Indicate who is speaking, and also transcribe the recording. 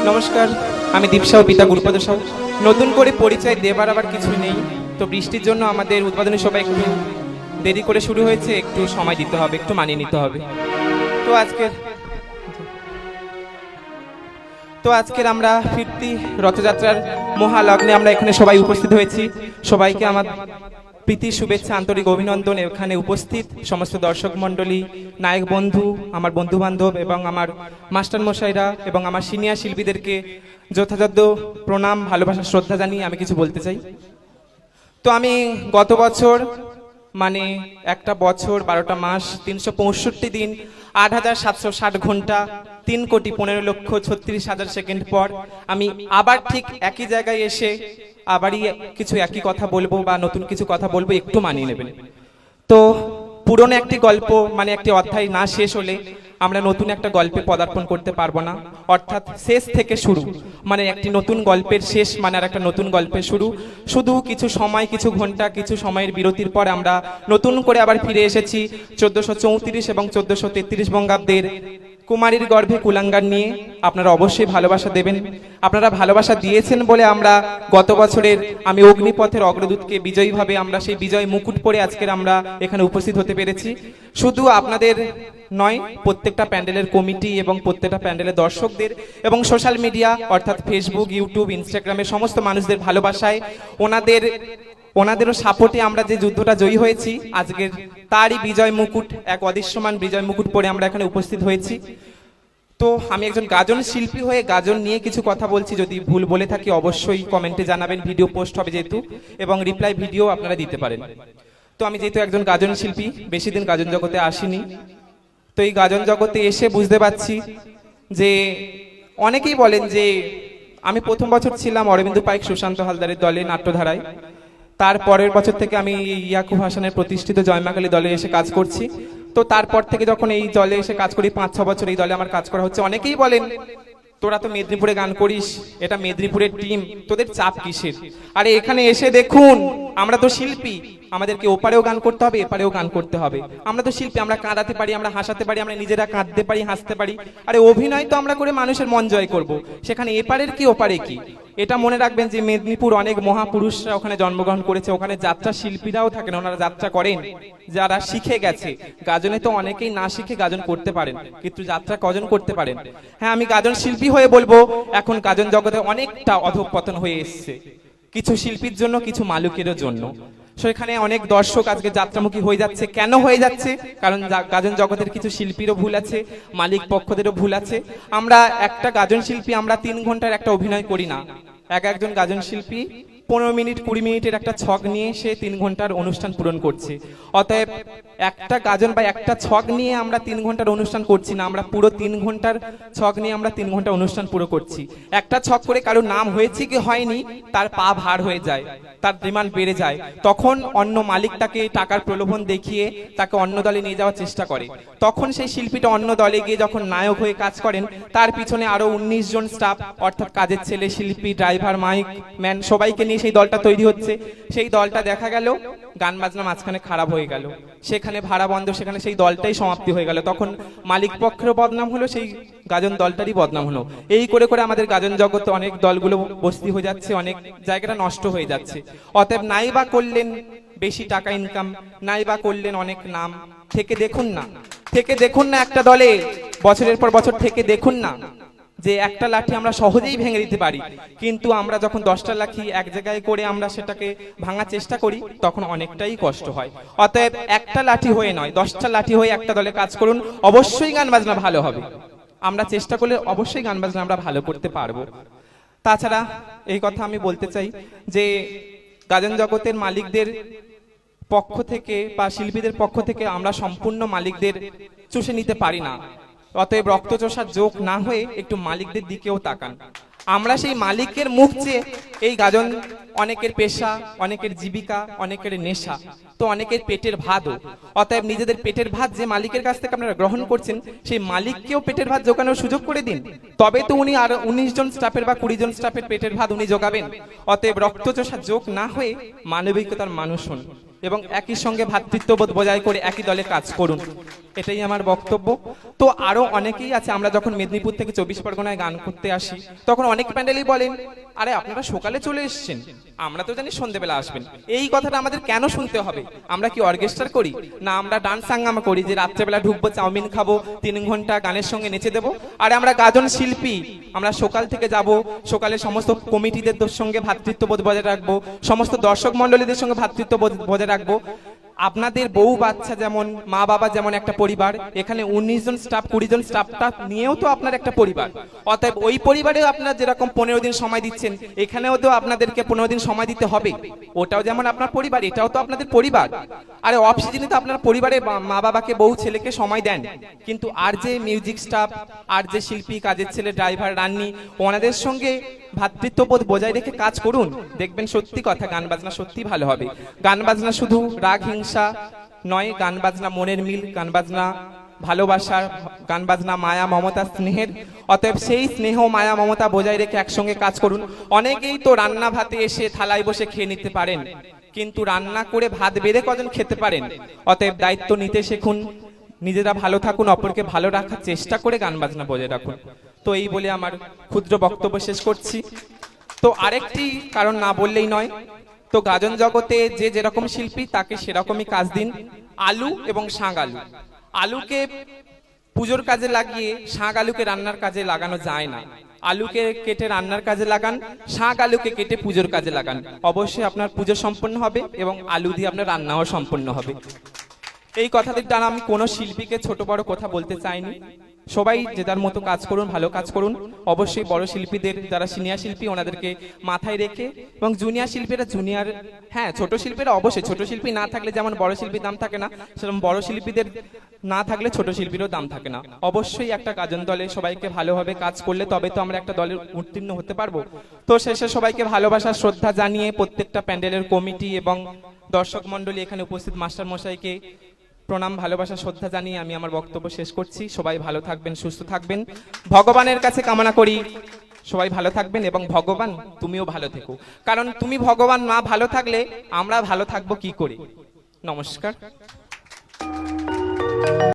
Speaker 1: নমস্কার, আমি দীপসা ও পিতা গুরুপদ সাউ। নতুন করে পরিচয় দেবার আবার কিছু নেই, তো বৃষ্টির জন্য আমাদের উদ্বোধনী সভা একটু দেরি করে শুরু হয়েছে, একটু সময় দিতে হবে, একটু মানিয়ে নিতে হবে। তো আজকের আমরা ফিরতি রথযাত্রার মহালগ্নে আমরা এখানে সবাই উপস্থিত হয়েছি। সবাইকে আমার প্রীতি শুভেচ্ছা, আন্তরিক অভিনন্দন। এখানে উপস্থিত সমস্ত দর্শক মণ্ডলী, নায়ক বন্ধু, আমার বন্ধু বান্ধব এবং আমার মাস্টার মশাইরা এবং আমার সিনিয়র শিল্পীদেরকে যথাযথ প্রণাম, ভালোবাসা, শ্রদ্ধা জানিয়ে আমি কিছু বলতে চাই। তো আমি গত বছর মানে একটা বছর 12টা মাস 365 দিন 8,760 ঘন্টা 3,15,36,000 সেকেন্ড পর আমি আবার ঠিক একই জায়গায় এসে আবারই কিছু একই কথা বলবো বা নতুন কিছু কথা বলবো, একটু মানিয়ে নেবেন। তো পুরনো একটি গল্প মানে একটি অধ্যায় না শেষ হলে আমরা নতুন একটা গল্পে পদার্পণ করতে পারবো না, অর্থাৎ শেষ থেকে শুরু মানে একটি নতুন গল্পের শেষ মানে আর একটা নতুন গল্পের শুরু। শুধু কিছু সময়, কিছু ঘন্টা, কিছু সময়ের বিরতির পর আমরা নতুন করে আবার ফিরে এসেছি 1434 এবং 1433 বঙ্গাব্দের কুমারীর গর্ভে কুলাঙ্গার নিয়ে। আপনারা অবশ্যই ভালোবাসা দেবেন। আপনারা ভালোবাসা দিয়েছেন বলে আমরা গত বছরের আমি অগ্নিপথের অগ্রদূতকে বিজয়ীভাবে আমরা সেই বিজয় মুকুট পরে আজকের আমরা এখানে উপস্থিত হতে পেরেছি। শুধু আপনাদের নয়, প্রত্যেকটা প্যান্ডেলের কমিটি এবং প্রত্যেকটা প্যান্ডেলের দর্শকদের এবং সোশ্যাল মিডিয়া অর্থাৎ ফেসবুক, ইউটিউব, ইনস্টাগ্রামের সমস্ত মানুষদের ভালোবাসায়, ওনাদেরও সাপোর্টে আমরা যে যুদ্ধটা জয়ী হয়েছি, আজকের তারই বিজয় মুকুট, এক অদৃশ্যমান বিজয় মুকুট পরে আমরা এখানে উপস্থিত হয়েছি। তো আমি একজন গাজন শিল্পী হয়ে গাজন নিয়ে কিছু কথা বলছি, যদি ভুল বলে থাকি অবশ্যই কমেন্টে জানাবেন। ভিডিও পোস্ট হবে যেহেতু, এবং রিপ্লাই ভিডিও আপনারা দিতে পারেন। তো আমি যেহেতু একজন গাজন শিল্পী, বেশি দিন গাজন জগতে আসিনি, তো এই গাজন জগতে এসে বুঝতে পারছি যে অনেকেই বলেন যে আমি প্রথম বছর ছিলাম অরবিন্দ পাইক সুশান্ত হালদারের দলে নাট্যধারায়, তার পরের বছর থেকে আমি ইয়াকুব হাসানের প্রতিষ্ঠিত জয়মাকালী দলে এসে কাজ করছি। তো তারপর থেকে যখন এই দলে এসে কাজ করি 5-6 বছর এই দলে আমার কাজ করা হচ্ছে। অনেকেই বলেন তোরা তো মেদিনীপুরে গান করিস, এটা মেদিনীপুরের টিম, তোদের চাপ কিসের? আরে এখানে এসে দেখুন, আমরা তো শিল্পী, আমাদেরকে ওপারেও গান করতে হবে, এপারেও গান করতে হবে। আমরা তো শিল্পী, আমরা কাঁদাতে পারি, আমরা হাসাতে পারি, আমরা নিজেরা কাঁদতে পারি, হাসতে পারি। আরে অভিনয় তো আমরা করে মানুষের মন জয় করব, সেখানে এপারের কি ওপারে কি। এটা মনে রাখবেন যে মেদিনীপুর অনেক মহাপুরুষরা ওখানে জন্মগ্রহণ করেছে, ওখানে যাত্রা শিল্পীরাও থাকেন, ওনারা যাত্রা করেন যারা শিখে গেছে। গাজনে তো অনেকেই না শিখে গাজন করতে পারেন, কিন্তু যাত্রা কজন করতে পারেন? হ্যাঁ, আমি গাজন শিল্পী হয়ে বলবো এখন গাজন জগতে অনেকটা অধঃপতন হয়ে এসছে, কিছু শিল্পীর জন্য, কিছু মালুকেরও জন্য। সেখানে অনেক দর্শক আজকে যাত্রামুখী হয়ে যাচ্ছে। কেন হয়ে যাচ্ছে? কারণ গাজন জগতের কিছু শিল্পীরও ভুল আছে, মালিক পক্ষদেরও ভুল আছে। আমরা একটা গাজন শিল্পী আমরা 3 ঘন্টার একটা অভিনয় করি না। একজন গাজন শিল্পী 15 মিনিট 20 মিনিটের একটা ছক নিয়ে সে 3 ঘন্টার অনুষ্ঠান পূরণ করছে। অতএব একটা গাজন বা একটা ছক নিয়ে আমরা 3 ঘন্টার অনুষ্ঠান করছি না, আমরা পুরো 3 ঘন্টার ছক নিয়ে আমরা 3 ঘন্টা অনুষ্ঠান পুরো করছি। একটা ছক করে কারো নাম হয়েছে কি হয়নি তার পা ভার হয়ে যায়, তার ডিমান্ড বেড়ে যায়, তখন অন্য মালিক তাকে টাকার প্রলোভন দেখিয়ে তাকে অন্য দলে নিয়ে যাওয়ার চেষ্টা করে। তখন সেই শিল্পীটা অন্য দলে গিয়ে যখন নায়ক হয়ে কাজ করেন, তার পিছনে আরো 19 জন স্টাফ অর্থাৎ কাজের ছেলে, শিল্পী, ড্রাইভার, মাইক ম্যান সবাইকে নিয়ে সেই দলটা তৈরি হচ্ছে। সেই দলটা দেখা গেল গান বাজনা মাঝখানে খারাপ হয়ে গেল, সেখানে ভাড়া বন্ধ, সেখানে সেই দলটাই সমাপ্তি হয়ে গেল। তখন মালিক পক্ষেরও বদনাম হলো, সেই গাজন দলটারই বদনাম হলো। এই করে করে আমাদের গাজন জগতে অনেক দলগুলো বস্তি হয়ে যাচ্ছে, অনেক জায়গাটা নষ্ট হয়ে যাচ্ছে। অতএব নাই বা করলেন বেশি টাকা ইনকাম, নাই বা করলেন অনেক নাম, থেকে দেখুন না, থেকে দেখুন না একটা দলে বছরের পর বছর থেকে দেখুন না যে একটা লাঠি আমরা সহজেই ভেঙে দিতে পারি, কিন্তু আমরা যখন 10টা লাঠি এক জায়গায় করে আমরা সেটাকে ভাঙার চেষ্টা করি তখন অনেকটাই কষ্ট হয়। অতএব একটা লাঠি হয়ে নয়, 10টা লাঠি হয়ে একটা দলে কাজ করুন, অবশ্যই গান বাজনা ভালো হবে। আমরা চেষ্টা করলে অবশ্যই গান বাজনা আমরা ভালো করতে পারবো। তাছাড়া এই কথা আমি বলতে চাই যে গাজন জগতের মালিকদের পক্ষ থেকে বা শিল্পীদের পক্ষ থেকে আমরা সম্পূর্ণ মালিকদের চুষে নিতে পারি না। অতএব রক্তচোষার যোগ না হয়ে একটু মালিকদের দিকেও তাকান। আমরা সেই মালিকের মুখ চেয়ে এই গাজন অনেকের পেশা, অনেকের জীবিকা, অনেকের নেশা, তো অনেকের পেটের ভাতও। অতএব নিজেদের পেটের ভাত যে মালিকের কাছ থেকে আপনারা গ্রহণ করছেন, সেই মালিককেও পেটের ভাত জোগানোর সুযোগ করে দিন, তবে তো উনি আর 19 জন স্টাফের বা 20 জন স্টাফের পেটের ভাত উনি জোগাবেন। অতএব রক্তচোষা যোগ না হয়ে মানবিকতার মানুষ হন। এবং একই সঙ্গে ভ্রাতৃত্ববোধ বজায় করে একই দলে কাজ করুন, এটাই আমার বক্তব্য। তো আরো অনেকেই আছে, আমরা যখন মেদিনীপুর থেকে 24 পরগনায় গান করতে আসি তখন অনেক প্যান্ডেলই বলেন, আরে আপনারা সকালে চলে এসেছেন, আমরা তো জানি সন্ধ্যেবেলা আসবেন। এই কথাটা আমাদের কেন শুনতে হবে? আমরা কি অর্কেস্ট্রা করি না আমরা ডান্স হাঙ্গামা করি যে রাত্রেবেলা ঢুকবো, চাউমিন খাবো, 3 ঘন্টা গানের সঙ্গে নেচে দেবো? আরে আমরা গাজন শিল্পী, আমরা সকাল থেকে যাব, সকালে সমস্ত কমিটিদের সঙ্গে ভ্রাতৃত্ববোধ বজায় রাখবো, সমস্ত দর্শক মণ্ডলীদের সঙ্গে ভ্রাতৃত্ববোধ বজায় রাখবো। আপনাদের বউ বাচ্চা যেমন, মা বাবা যেমন একটা পরিবার, এখানে 19 জন স্টাফ 20 জন স্টাফটা নিয়েও তো আপনার একটা পরিবার। অতএব ওই পরিবারেও আপনার যেরকম 15 দিন সময় দিচ্ছেন, এখানেও তো আপনাদেরকে 15 দিন সময় দিতে হবে। ওটাও যেমন আপনার পরিবার, এটাও তো আপনাদের পরিবার। আরে অফ সিজনে তো আপনার পরিবারে মা বাবাকে, বউ ছেলেকে সময় দেন, কিন্তু আর যে মিউজিক স্টাফ, আর যে শিল্পী, কাজের ছেলে, ড্রাইভার, রান্নি, ওনাদের সঙ্গে ভ্রাতৃত্ববোধ বজায় রেখে কাজ করুন, দেখবেন সত্যি কথা গান বাজনা সত্যি ভালো হবে। গান বাজনা শুধু রাগ হিংসা নয়, গান বাজনা মনের মিল, গান বাজনা ভালোবাসার, গান বাজনা মায়া মমতা স্নেহের। অতএব সেই স্নেহ মায়া মমতা বজায় রেখে একসঙ্গে কাজ করুন। অনেকেই তো রান্না ভাতে এসে থালায় বসে খেয়ে নিতে পারেন, কিন্তু রান্না করে ভাত বেড়ে কজন খেতে পারেন? অতএব দায়িত্ব নিতে শিখুন, নিজেরা ভালো থাকুন, অপরকে ভালো রাখার চেষ্টা করে গান বাজনা বজায় রাখুন। তো এই বলে আমার ক্ষুদ্র বক্তব্য শেষ করছি। তো আরেকটি কারণ না বললেই নয়, তো গাজন জগতে যে যেরকম শিল্পী তাকে সেরকমই কাজ দিন। আলু এবং শাঁক আলু, আলুকে পুজোর কাজে লাগিয়ে শাঁক আলুকে রান্নার কাজে লাগানো যায় না। আলুকে কেটে রান্নার কাজে লাগান, শাঁক আলুকে কেটে পুজোর কাজে লাগান, অবশ্যই আপনার পুজো সম্পন্ন হবে এবং আলু দিয়ে আপনার রান্নাও সম্পন্ন হবে। এই কথাটির দ্বারা আমি কোনো শিল্পীকে ছোট বড় কথা বলতে চাইনি। সবাই যে যার মতো কাজ করুন, ভালো কাজ করুন। অবশ্যই বড় শিল্পীদের, যারা সিনিয়র শিল্পী, ওনাদেরকে মাথায় রেখে, এবং জুনিয়র শিল্পীরা জুনিয়র, হ্যাঁ ছোট শিল্পীরা অবশ্যই, ছোট শিল্পী না থাকলে যেমন বড় শিল্পীর দাম থাকে না, সেরকম বড় শিল্পীদের না থাকলে ছোট শিল্পীরও দাম থাকে না। অবশ্যই একটা গাজন দলে সবাইকে ভালোভাবে কাজ করলে তবে তো আমরা একটা দলের উত্তীর্ণ হতে পারবো। তো শেষে সবাইকে ভালোবাসা শ্রদ্ধা জানিয়ে প্রত্যেকটা প্যান্ডেলের কমিটি এবং দর্শক মণ্ডলী, এখানে উপস্থিত মাস্টার মশাইকে প্রণাম, ভালোবাসা, শ্রদ্ধা জানিয়ে আমি আমার বক্তব্য শেষ করছি। সবাই ভালো থাকবেন, সুস্থ থাকবেন। ভগবানের কাছে কামনা করি সবাই ভালো থাকবেন, এবং ভগবান তুমিও ভালো থেকো, কারণ তুমি ভগবান না ভালো থাকলে আমরা ভালো থাকবো কি করে? নমস্কার।